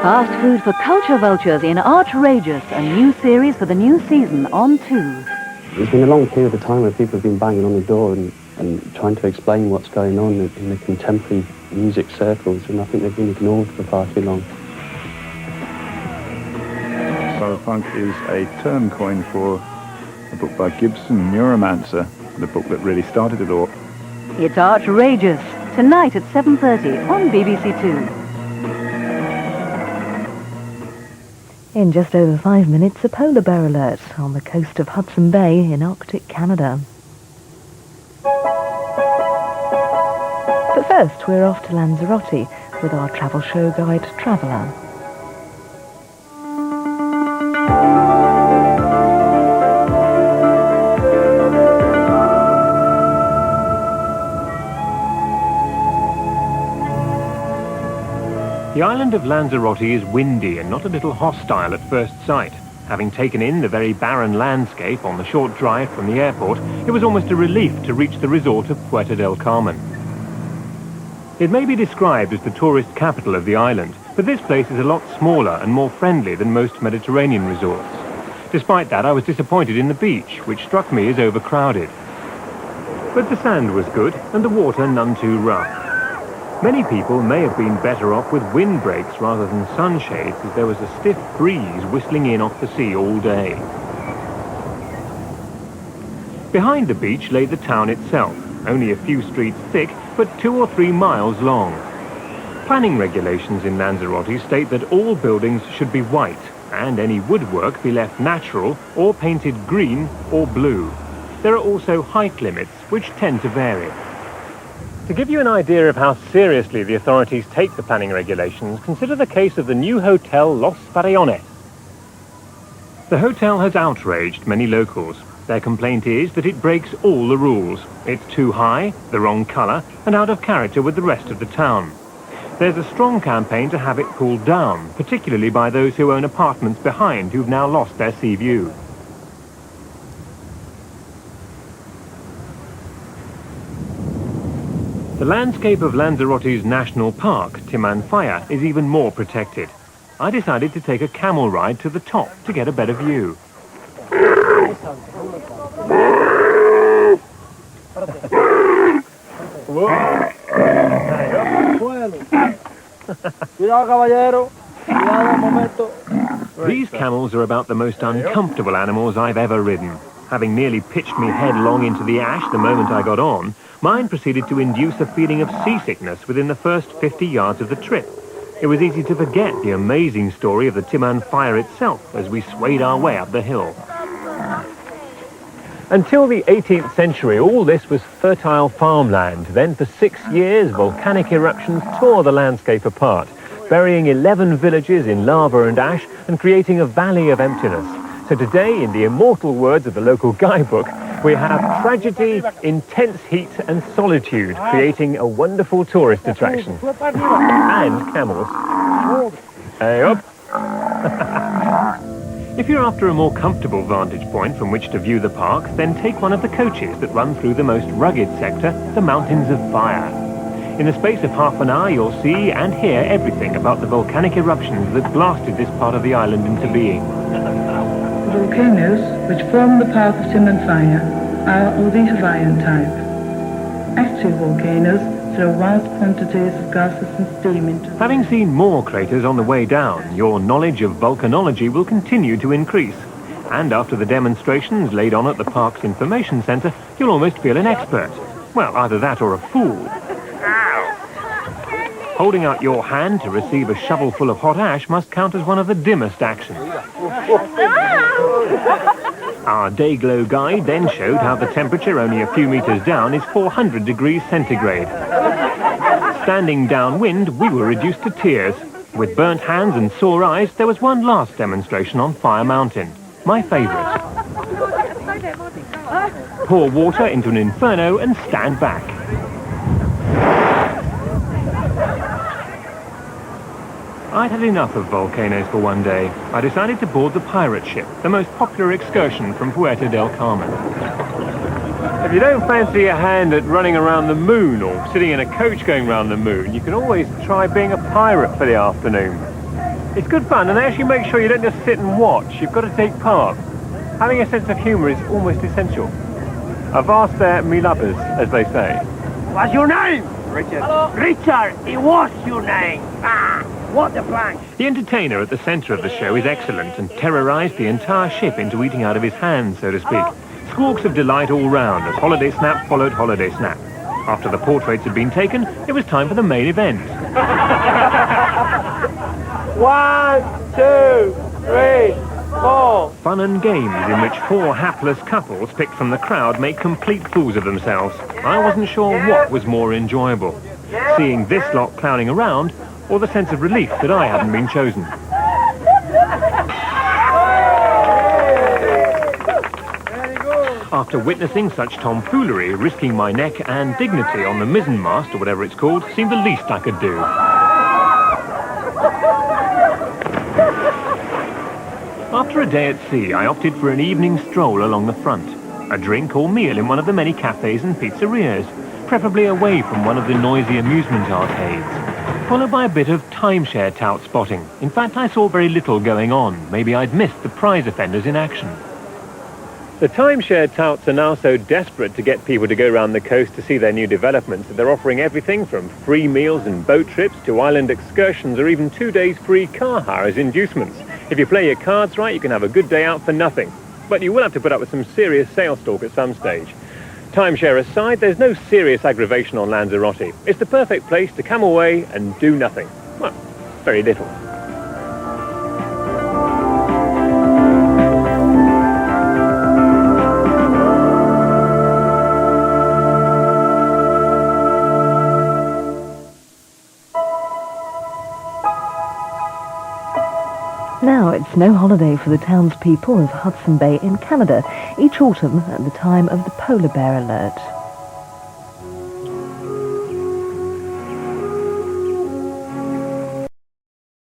Fast food for culture vultures in Artrageous, a new series for the new season on 2. There's been a long period of time where people have been banging on the door and trying to explain what's going on in the contemporary music circles, and I think they've been ignored for far too long. Cyberpunk is a term coined for a book by Gibson, Neuromancer, the book that really started it all. It's Artrageous, tonight at 7:30 on BBC Two. In just over 5 minutes, a polar bear alert on the coast of Hudson Bay in Arctic Canada. But first, we're off to Lanzarote with our travel show guide, Traveller. The island of Lanzarote is windy and not a little hostile at first sight. Having taken in the very barren landscape on the short drive from the airport, it was almost a relief to reach the resort of Puerto del Carmen. It may be described as the tourist capital of the island, but this place is a lot smaller and more friendly than most Mediterranean resorts. Despite that, I was disappointed in the beach, which struck me as overcrowded. But the sand was good and the water none too rough. Many people may have been better off with windbreaks rather than sunshades, as there was a stiff breeze whistling in off the sea all day. Behind the beach lay the town itself, only a few streets thick, but 2 or 3 miles long. Planning regulations in Lanzarote state that all buildings should be white, and any woodwork be left natural or painted green or blue. There are also height limits, which tend to vary. To give you an idea of how seriously the authorities take the planning regulations, consider the case of the new hotel Los Farallones. The hotel has outraged many locals. Their complaint is that it breaks all the rules. It's too high, the wrong colour, and out of character with the rest of the town. There's a strong campaign to have it pulled down, particularly by those who own apartments behind who've now lost their sea view. The landscape of Lanzarote's national park, Timanfaya, is even more protected. I decided to take a camel ride to the top to get a better view. These camels are about the most uncomfortable animals I've ever ridden. Having nearly pitched me headlong into the ash the moment I got on, mine proceeded to induce a feeling of seasickness within the first 50 yards of the trip. It was easy to forget the amazing story of the Timanfaya itself as we swayed our way up the hill. Until the 18th century, all this was fertile farmland. Then for 6 years, volcanic eruptions tore the landscape apart, burying 11 villages in lava and ash and creating a valley of emptiness. So today, in the immortal words of the local guidebook, we have tragedy, intense heat and solitude, creating a wonderful tourist attraction. And camels. Hey up! If you're after a more comfortable vantage point from which to view the park, then take one of the coaches that run through the most rugged sector, the Mountains of Fire. In the space of half an hour, you'll see and hear everything about the volcanic eruptions that blasted this part of the island into being. Volcanoes, which form the path of Timanfaya, are of the Hawaiian type. Active volcanoes throw vast quantities of gases and steam into... Having seen more craters on the way down, your knowledge of volcanology will continue to increase. And after the demonstrations laid on at the park's information centre, you'll almost feel an expert. Well, either that or a fool. Holding out your hand to receive a shovelful of hot ash must count as one of the dimmest actions. Our day-glow guide then showed how the temperature only a few metres down is 400 degrees centigrade. Standing downwind, we were reduced to tears. With burnt hands and sore eyes, there was one last demonstration on Fire Mountain, my favourite. Pour water into an inferno and stand back. I'd had enough of volcanoes for one day. I decided to board the pirate ship, the most popular excursion from Puerto del Carmen. If you don't fancy a hand at running around the moon or sitting in a coach going around the moon, you can always try being a pirate for the afternoon. It's good fun, and they actually make sure you don't just sit and watch. You've got to take part. Having a sense of humour is almost essential. Avast their me lubbers, as they say. What's your name? Richard. Hello? Richard, it was your name. Ah, what a plank. The entertainer at the centre of the show is excellent and terrorised the entire ship into eating out of his hands, so to speak. Squawks of delight all round as holiday snap followed holiday snap. After the portraits had been taken, it was time for the main event. 1, 2, 3, 4. Fun and games in which 4 hapless couples picked from the crowd make complete fools of themselves. I wasn't sure what was more enjoyable, seeing this lot clowning around or the sense of relief that I hadn't been chosen. After witnessing such tomfoolery, risking my neck and dignity on the mizzenmast, or whatever it's called, seemed the least I could do. After a day at sea, I opted for an evening stroll along the front. A drink or meal in one of the many cafes and pizzerias, preferably away from one of the noisy amusement arcades. Followed by a bit of timeshare tout spotting. In fact, I saw very little going on. Maybe I'd missed the prize offenders in action. The timeshare touts are now so desperate to get people to go around the coast to see their new developments that they're offering everything from free meals and boat trips to island excursions or even 2 days free car hire as inducements. If you play your cards right, you can have a good day out for nothing. But you will have to put up with some serious sales talk at some stage. Timeshare aside, there's no serious aggravation on Lanzarote. It's the perfect place to come away and do nothing. Well, very little. Now it's no holiday for the townspeople of Hudson Bay in Canada, each autumn at the time of the polar bear alert.